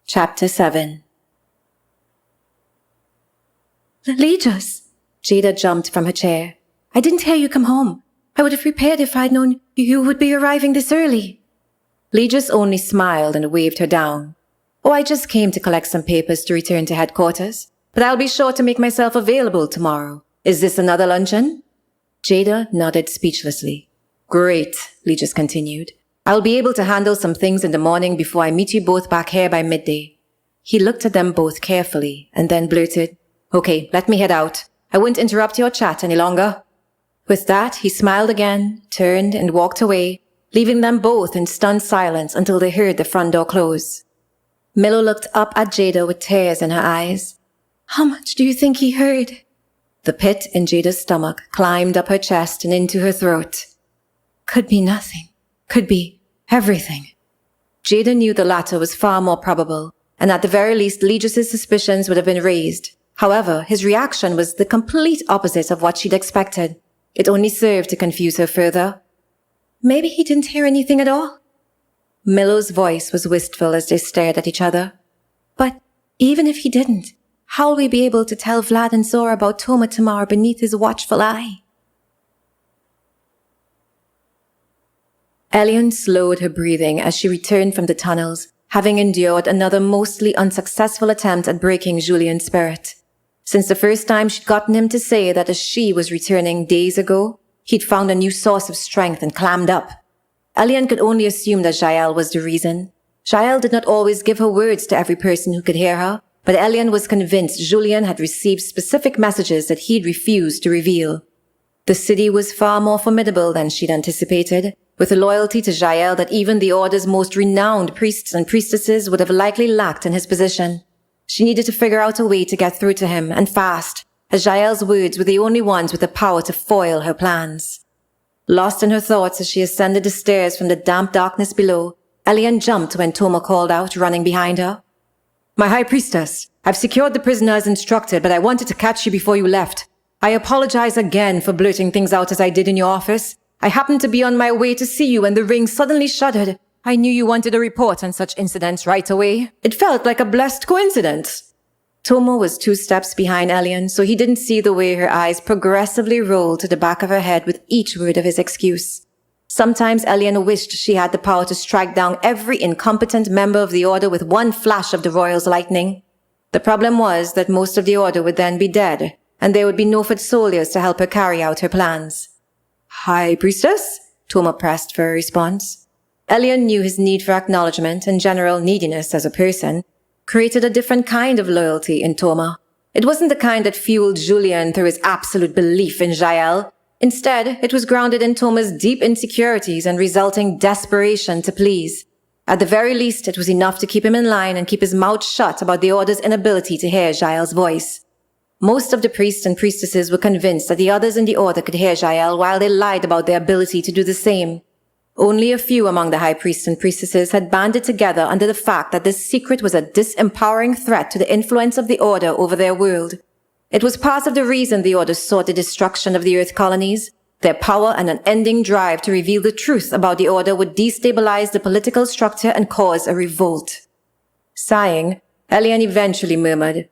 Chapter 7. Legis! Jada jumped from her chair. I didn't hear you come home. I would have prepared if I'd known you would be arriving this early. Legis only smiled and waved her down. Oh, I just came to collect some papers to return to headquarters, but I'll be sure to make myself available tomorrow. Is this another luncheon? Jada nodded speechlessly. Great, Legis continued. I'll be able to handle some things in the morning before I meet you both back here by midday. He looked at them both carefully and then blurted, Okay, let me head out. I won't interrupt your chat any longer. With that, he smiled again, turned and walked away, leaving them both in stunned silence until they heard the front door close. Milo looked up at Jada with tears in her eyes. How much do you think he heard? The pit in Jada's stomach climbed up her chest and into her throat. Could be nothing. Could be everything. Jada knew the latter was far more probable, and at the very least Legis's suspicions would have been raised. However, his reaction was the complete opposite of what she'd expected. It only served to confuse her further. Maybe he didn't hear anything at all. Milo's voice was wistful as they stared at each other. But even if he didn't, how'll we be able to tell Vlad and Zora about Toma tomorrow beneath his watchful eye? Elian slowed her breathing as she returned from the tunnels, having endured another mostly unsuccessful attempt at breaking Julian's spirit. Since the first time she'd gotten him to say that a she was returning days ago, he'd found a new source of strength and clammed up. Elian could only assume that Jeanelle was the reason. Jeanelle did not always give her words to every person who could hear her, but Elian was convinced Julian had received specific messages that he'd refused to reveal. The city was far more formidable than she'd anticipated, with a loyalty to Jeanelle that even the Order's most renowned priests and priestesses would have likely lacked in his position. She needed to figure out a way to get through to him, and fast, as Jael's words were the only ones with the power to foil her plans. Lost in her thoughts as she ascended the stairs from the damp darkness below, Elian jumped when Toma called out, running behind her. My High Priestess, I've secured the prisoner as instructed, but I wanted to catch you before you left. I apologize again for blurting things out as I did in your office. I happened to be on my way to see you when the ring suddenly shuddered. I knew you wanted a report on such incidents right away. It felt like a blessed coincidence. Toma was 2 steps behind Elian, so he didn't see the way her eyes progressively rolled to the back of her head with each word of his excuse. Sometimes Elian wished she had the power to strike down every incompetent member of the Order with one flash of the Royal's lightning. The problem was that most of the Order would then be dead, and there would be no foot soldiers to help her carry out her plans. High Priestess? Toma pressed for a response. Elian knew his need for acknowledgement and general neediness as a person created a different kind of loyalty in Toma. It wasn't the kind that fueled Julian through his absolute belief in Jeanelle. Instead, it was grounded in Toma's deep insecurities and resulting desperation to please. At the very least, it was enough to keep him in line and keep his mouth shut about the Order's inability to hear Jael's voice. Most of the priests and priestesses were convinced that the others in the Order could hear Jeanelle while they lied about their ability to do the same. Only a few among the high priests and priestesses had banded together under the fact that this secret was a disempowering threat to the influence of the Order over their world. It was part of the reason the Order sought the destruction of the Earth colonies. Their power and unending drive to reveal the truth about the Order would destabilize the political structure and cause a revolt. Sighing, Elian eventually murmured,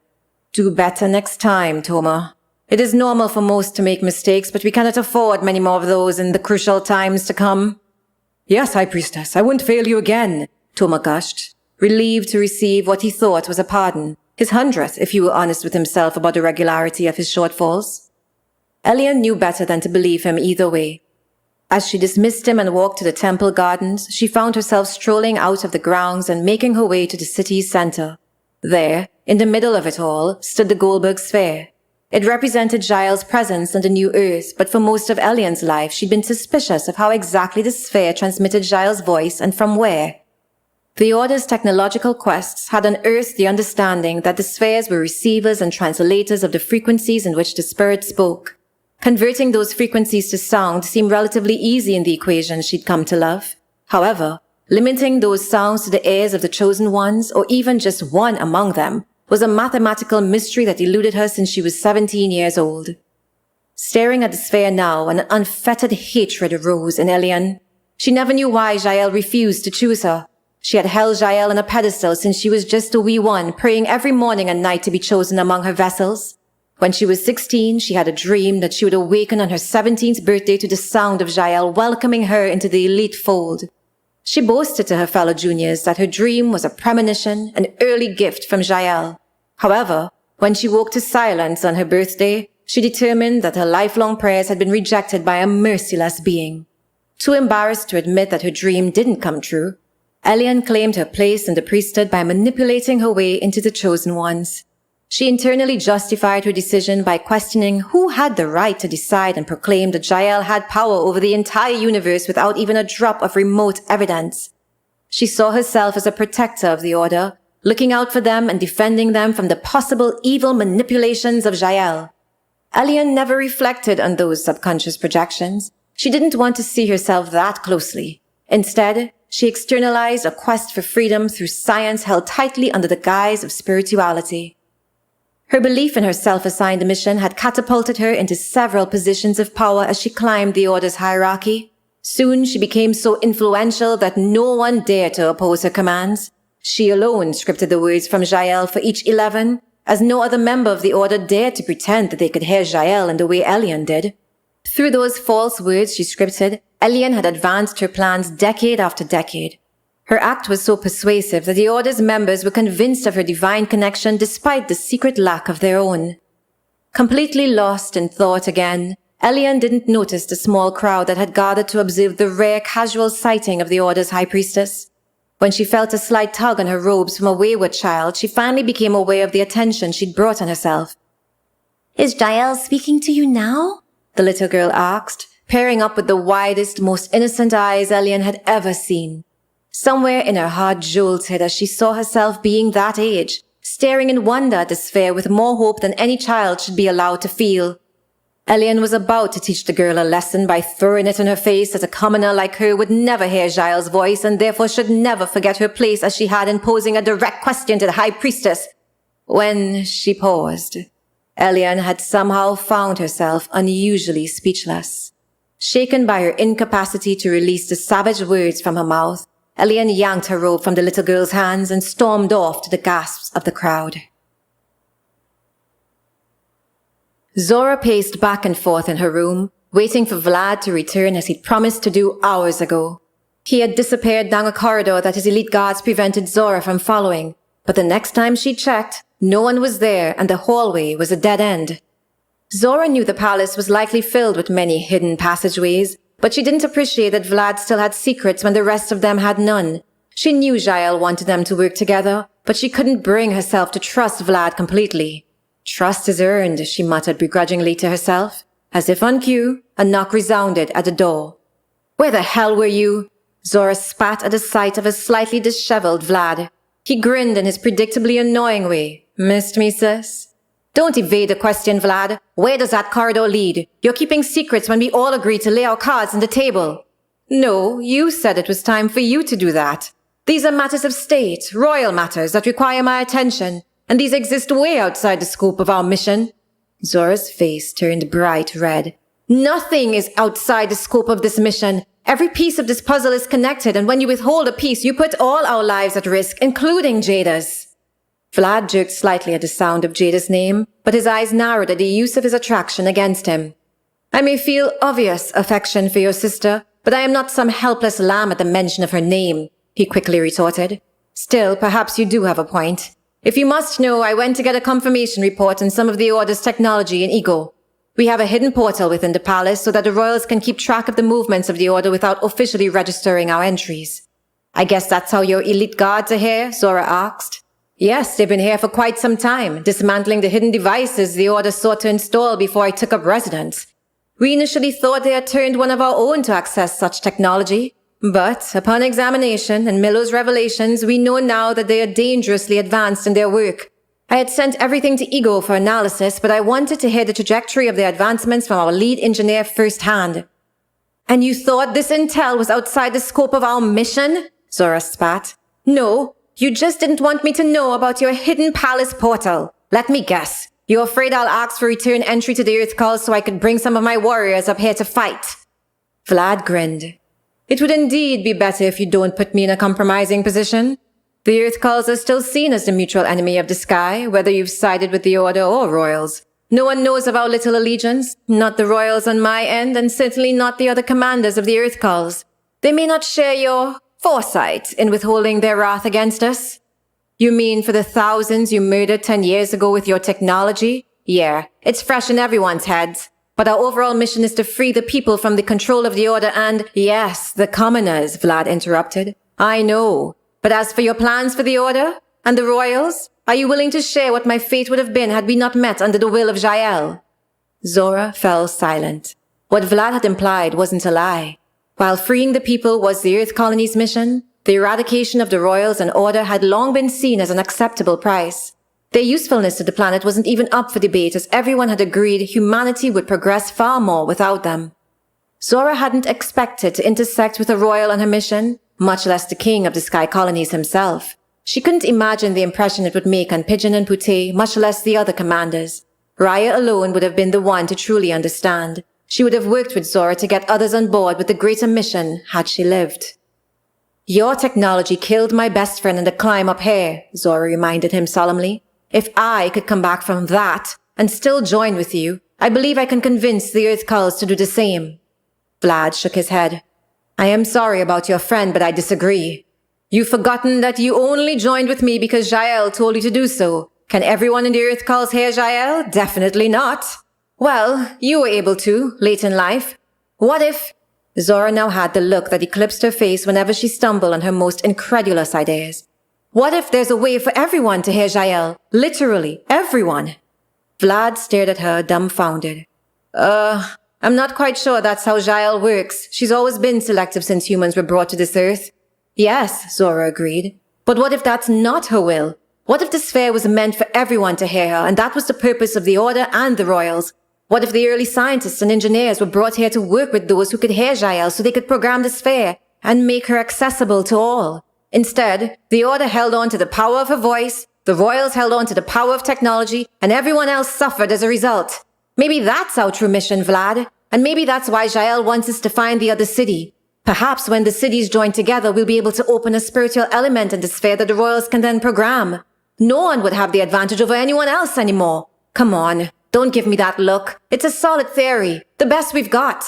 Do better next time, Toma. It is normal for most to make mistakes, but we cannot afford many more of those in the crucial times to come. Yes, High Priestess, I won't fail you again, Toma gushed, relieved to receive what he thought was a pardon, his 100th if he were honest with himself about the regularity of his shortfalls. Elian knew better than to believe him either way. As she dismissed him and walked to the temple gardens, she found herself strolling out of the grounds and making her way to the city's center. There, in the middle of it all, stood the Goldberg Sphere. It represented Jael's presence on the new Earth, but for most of Elian's life, she'd been suspicious of how exactly the sphere transmitted Jael's voice and from where. The Order's technological quests had unearthed the understanding that the spheres were receivers and translators of the frequencies in which the spirit spoke. Converting those frequencies to sound seemed relatively easy in the equation she'd come to love. However, limiting those sounds to the ears of the chosen ones, or even just one among them, was a mathematical mystery that eluded her since she was 17 years old. Staring at the sphere now, an unfettered hatred arose in Elian. She never knew why Jael refused to choose her. She had held Jeanelle on a pedestal since she was just a wee one, praying every morning and night to be chosen among her vessels. When she was 16, she had a dream that she would awaken on her 17th birthday to the sound of Jeanelle welcoming her into the elite fold. She boasted to her fellow juniors that her dream was a premonition, an early gift from Jeanelle. However, when she woke to silence on her birthday, she determined that her lifelong prayers had been rejected by a merciless being. Too embarrassed to admit that her dream didn't come true, Elian claimed her place in the priesthood by manipulating her way into the chosen ones. She internally justified her decision by questioning who had the right to decide and proclaimed that Jeanelle had power over the entire universe without even a drop of remote evidence. She saw herself as a protector of the Order, looking out for them and defending them from the possible evil manipulations of Jeanelle. Elian never reflected on those subconscious projections. She didn't want to see herself that closely. Instead, she externalized a quest for freedom through science held tightly under the guise of spirituality. Her belief in her self-assigned mission had catapulted her into several positions of power as she climbed the Order's hierarchy. Soon she became so influential that no one dared to oppose her commands. She alone scripted the words from Jeanelle for each 11, as no other member of the Order dared to pretend that they could hear Jeanelle in the way Elian did. Through those false words she scripted, Elian had advanced her plans decade after decade. Her act was so persuasive that the Order's members were convinced of her divine connection despite the secret lack of their own. Completely lost in thought again, Elian didn't notice the small crowd that had gathered to observe the rare casual sighting of the Order's high priestess. When she felt a slight tug on her robes from a wayward child, she finally became aware of the attention she'd brought on herself. "Is Jeanelle speaking to you now?" the little girl asked, peering up with the widest, most innocent eyes Elian had ever seen. Somewhere in her heart jolted as she saw herself being that age, staring in wonder at the sphere with more hope than any child should be allowed to feel. Elian was about to teach the girl a lesson by throwing it in her face that a commoner like her would never hear Jeanelle's voice and therefore should never forget her place as she had in posing a direct question to the high priestess. When she paused, Elian had somehow found herself unusually speechless. Shaken by her incapacity to release the savage words from her mouth, Elian yanked her robe from the little girl's hands and stormed off to the gasps of the crowd. Zora paced back and forth in her room, waiting for Vlad to return as he'd promised to do hours ago. He had disappeared down a corridor that his elite guards prevented Zora from following, but the next time she checked, no one was there and the hallway was a dead end. Zora knew the palace was likely filled with many hidden passageways, but she didn't appreciate that Vlad still had secrets when the rest of them had none. She knew Jeanelle wanted them to work together, but she couldn't bring herself to trust Vlad completely. "Trust is earned," she muttered begrudgingly to herself. As if on cue, a knock resounded at the door. "Where the hell were you?" Zora spat at the sight of a slightly disheveled Vlad. He grinned in his predictably annoying way. "Missed me, sis?" "Don't evade the question, Vlad. Where does that corridor lead? You're keeping secrets when we all agreed to lay our cards on the table." "No, you said it was time for you to do that. These are matters of state, royal matters that require my attention, and these exist way outside the scope of our mission." Zora's face turned bright red. "Nothing is outside the scope of this mission. Every piece of this puzzle is connected, and when you withhold a piece, you put all our lives at risk, including Jada's." Vlad jerked slightly at the sound of Jada's name, but his eyes narrowed at the use of his attraction against him. "I may feel obvious affection for your sister, but I am not some helpless lamb at the mention of her name," he quickly retorted. "Still, perhaps you do have a point. If you must know, I went to get a confirmation report on some of the Order's technology in Ego. We have a hidden portal within the palace so that the royals can keep track of the movements of the Order without officially registering our entries." "I guess that's how your elite guards are here?" Zora asked. "Yes, they've been here for quite some time, dismantling the hidden devices the Order sought to install before I took up residence. We initially thought they had turned one of our own to access such technology, but upon examination and Millow's revelations, we know now that they are dangerously advanced in their work. I had sent everything to Ego for analysis, but I wanted to hear the trajectory of their advancements from our lead engineer firsthand." "And you thought this intel was outside the scope of our mission?" Zora spat. "No. You just didn't want me to know about your hidden palace portal. Let me guess. You're afraid I'll ask for return entry to the Earth Call so I could bring some of my warriors up here to fight." Vlad grinned. It would indeed be better if you don't put me in a compromising position. The Earth Culls are still seen as the mutual enemy of the sky, whether you've sided with the Order or Royals. No one knows of our little allegiance, not the Royals on my end, and certainly not the other commanders of the Earth Culls. They may not share your foresight in withholding their wrath against us. You mean for the thousands you murdered 10 years ago with your technology? Yeah, it's fresh in everyone's heads. But our overall mission is to free the people from the control of the Order and, yes, the commoners, Vlad interrupted. I know. But as for your plans for the Order and the Royals, are you willing to share what my fate would have been had we not met under the will of Jeanelle? Zora fell silent. What Vlad had implied wasn't a lie. While freeing the people was the Earth Colony's mission, the eradication of the Royals and Order had long been seen as an acceptable price. Their usefulness to the planet wasn't even up for debate, as everyone had agreed humanity would progress far more without them. Zora hadn't expected to intersect with a Royal on her mission, much less the king of the Sky Colonies himself. She couldn't imagine the impression it would make on Pigeon and Pute, much less the other commanders. Raya alone would have been the one to truly understand. She would have worked with Zora to get others on board with the greater mission had she lived. Your technology killed my best friend in the climb up here, Zora reminded him solemnly. If I could come back from that and still join with you, I believe I can convince the Earth Culls to do the same. Vlad shook his head. I am sorry about your friend, but I disagree. You've forgotten that you only joined with me because Jeanelle told you to do so. Can everyone in the Earth Culls hear Jeanelle? Definitely not. Well, you were able to, late in life. What if... Zora now had the look that eclipsed her face whenever she stumbled on her most incredulous ideas. What if there's a way for everyone to hear Jeanelle? Literally, everyone. Vlad stared at her, dumbfounded. I'm not quite sure that's how Jeanelle works. She's always been selective since humans were brought to this Earth. Yes, Zora agreed. But what if that's not her will? What if the sphere was meant for everyone to hear her, and that was the purpose of the Order and the Royals? What if the early scientists and engineers were brought here to work with those who could hear Jeanelle so they could program the sphere and make her accessible to all? Instead, the Order held on to the power of her voice, the Royals held on to the power of technology, and everyone else suffered as a result. Maybe that's our true mission, Vlad. And maybe that's why Jeanelle wants us to find the other city. Perhaps when the cities join together, we'll be able to open a spiritual element in the sphere that the Royals can then program. No one would have the advantage over anyone else anymore. Come on, don't give me that look. It's a solid theory, the best we've got.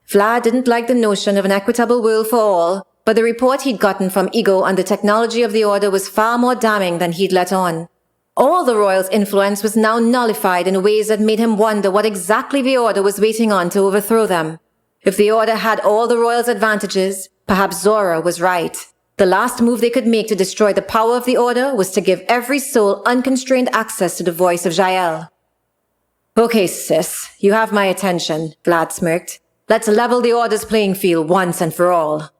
Vlad didn't like the notion of an equitable world for all, but the report he'd gotten from Ego on the technology of the Order was far more damning than he'd let on. All the Royals' influence was now nullified in ways that made him wonder what exactly the Order was waiting on to overthrow them. If the Order had all the Royals' advantages, perhaps Zora was right. The last move they could make to destroy the power of the Order was to give every soul unconstrained access to the voice of Jeanelle. Okay, sis, you have my attention, Vlad smirked. Let's level the Order's playing field once and for all.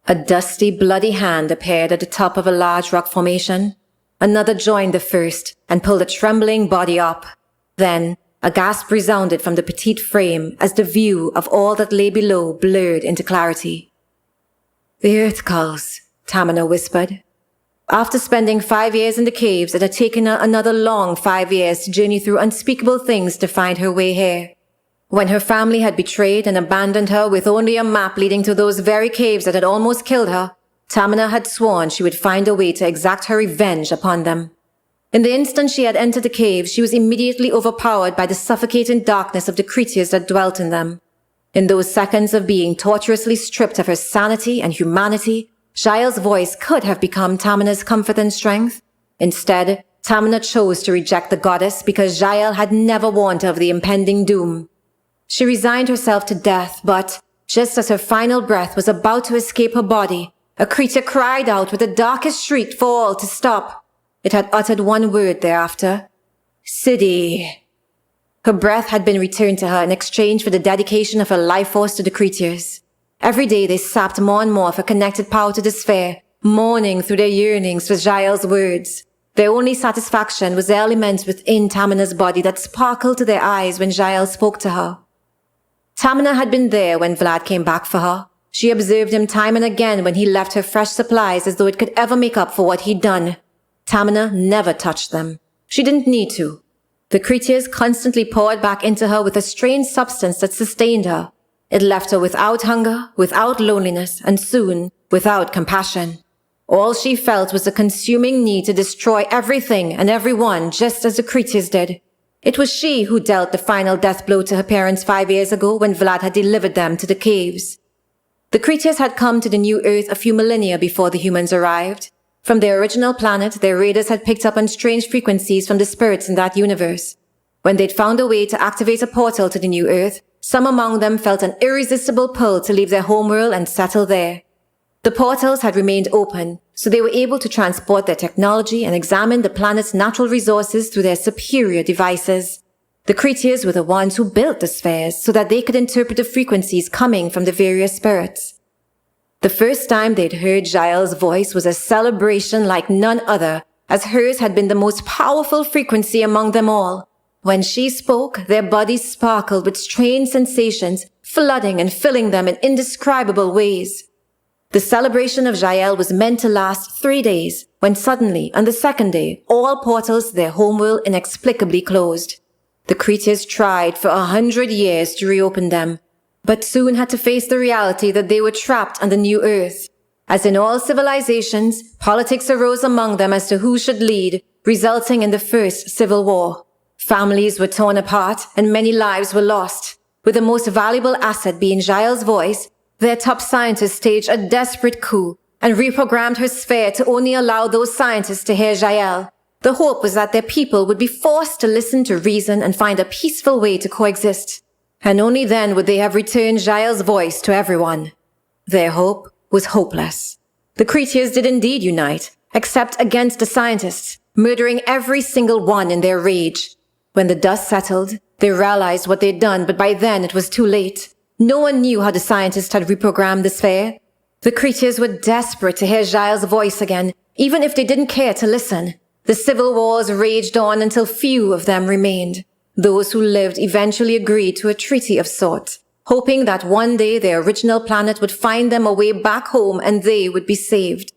A dusty, bloody hand appeared at the top of a large rock formation. Another joined the first and pulled a trembling body up. Then, a gasp resounded from the petite frame as the view of all that lay below blurred into clarity. The Earth Culls, Tamina whispered. After spending 5 years in the caves, it had taken her another long 5 years to journey through unspeakable things to find her way here. When her family had betrayed and abandoned her with only a map leading to those very caves that had almost killed her, Tamina had sworn she would find a way to exact her revenge upon them. In the instant she had entered the caves, she was immediately overpowered by the suffocating darkness of the creatures that dwelt in them. In those seconds of being torturously stripped of her sanity and humanity, Jael's voice could have become Tamina's comfort and strength. Instead, Tamina chose to reject the goddess because Jael had never warned her of the impending doom. She resigned herself to death, but, just as her final breath was about to escape her body, a creature cried out with the darkest shriek for all to stop. It had uttered one word thereafter. Siddhi. Her breath had been returned to her in exchange for the dedication of her life force to the creatures. Every day they sapped more and more of her connected power to the sphere, mourning through their yearnings for Jael's words. Their only satisfaction was the element within Tamina's body that sparkled to their eyes when Jael spoke to her. Tamina had been there when Vlad came back for her. She observed him time and again when he left her fresh supplies as though it could ever make up for what he'd done. Tamina never touched them. She didn't need to. The creatures constantly poured back into her with a strange substance that sustained her. It left her without hunger, without loneliness, and soon, without compassion. All she felt was a consuming need to destroy everything and everyone just as the creatures did. It was she who dealt the final death blow to her parents 5 years ago when Vlad had delivered them to the caves. The creatures had come to the new Earth a few millennia before the humans arrived. From their original planet, their raiders had picked up on strange frequencies from the spirits in that universe. When they'd found a way to activate a portal to the new Earth, some among them felt an irresistible pull to leave their homeworld and settle there. The portals had remained open, so they were able to transport their technology and examine the planet's natural resources through their superior devices. The creatures were the ones who built the spheres so that they could interpret the frequencies coming from the various spirits. The first time they'd heard Jeanelle's voice was a celebration like none other, as hers had been the most powerful frequency among them all. When she spoke, their bodies sparkled with strange sensations, flooding and filling them in indescribable ways. The celebration of Jeanelle was meant to last 3 days, when suddenly, on the second day, all portals to their homeworld inexplicably closed. The creatures tried for 100 years to reopen them, but soon had to face the reality that they were trapped on the new Earth. As in all civilizations, politics arose among them as to who should lead, resulting in the first civil war. Families were torn apart and many lives were lost. With the most valuable asset being Jeanelle's voice, their top scientists staged a desperate coup and reprogrammed her sphere to only allow those scientists to hear Jeanelle. The hope was that their people would be forced to listen to reason and find a peaceful way to coexist. And only then would they have returned Jeanelle's voice to everyone. Their hope was hopeless. The creatures did indeed unite, except against the scientists, murdering every single one in their rage. When the dust settled, they realized what they'd done, but by then it was too late. No one knew how the scientists had reprogrammed the sphere. The creatures were desperate to hear Jeanelle's voice again, even if they didn't care to listen. The civil wars raged on until few of them remained. Those who lived eventually agreed to a treaty of sorts, hoping that one day their original planet would find them a way back home and they would be saved.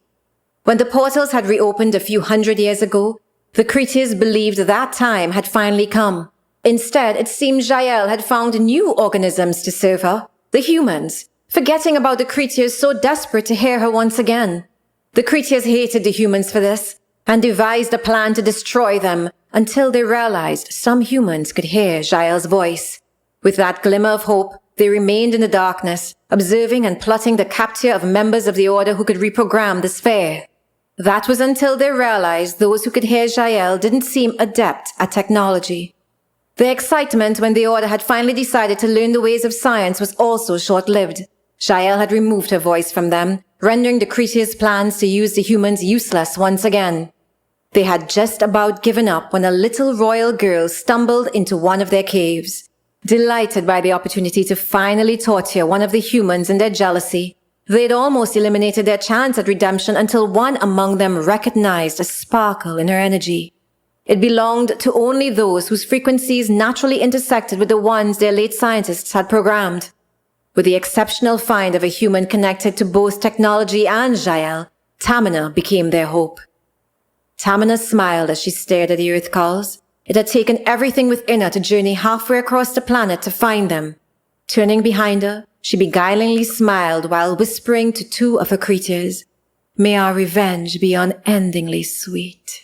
When the portals had reopened a few 100 years ago, the creatures believed that time had finally come. Instead, it seemed Jeanelle had found new organisms to serve her, the humans, forgetting about the creatures so desperate to hear her once again. The creatures hated the humans for this, and devised a plan to destroy them until they realized some humans could hear Jeanelle's voice. With that glimmer of hope, they remained in the darkness, observing and plotting the capture of members of the Order who could reprogram the sphere. That was until they realized those who could hear Jeanelle didn't seem adept at technology. Their excitement when the Order had finally decided to learn the ways of science was also short-lived. Jeanelle had removed her voice from them, rendering the creatures' plans to use the humans useless once again. They had just about given up when a little royal girl stumbled into one of their caves. Delighted by the opportunity to finally torture one of the humans in their jealousy, they'd almost eliminated their chance at redemption until one among them recognized a sparkle in her energy. It belonged to only those whose frequencies naturally intersected with the ones their late scientists had programmed. With the exceptional find of a human connected to both technology and Jeanelle, Tamina became their hope. Tamina smiled as she stared at the Earth calls. It had taken everything within her to journey halfway across the planet to find them. Turning behind her, she beguilingly smiled while whispering to two of her creatures, "May our revenge be unendingly sweet."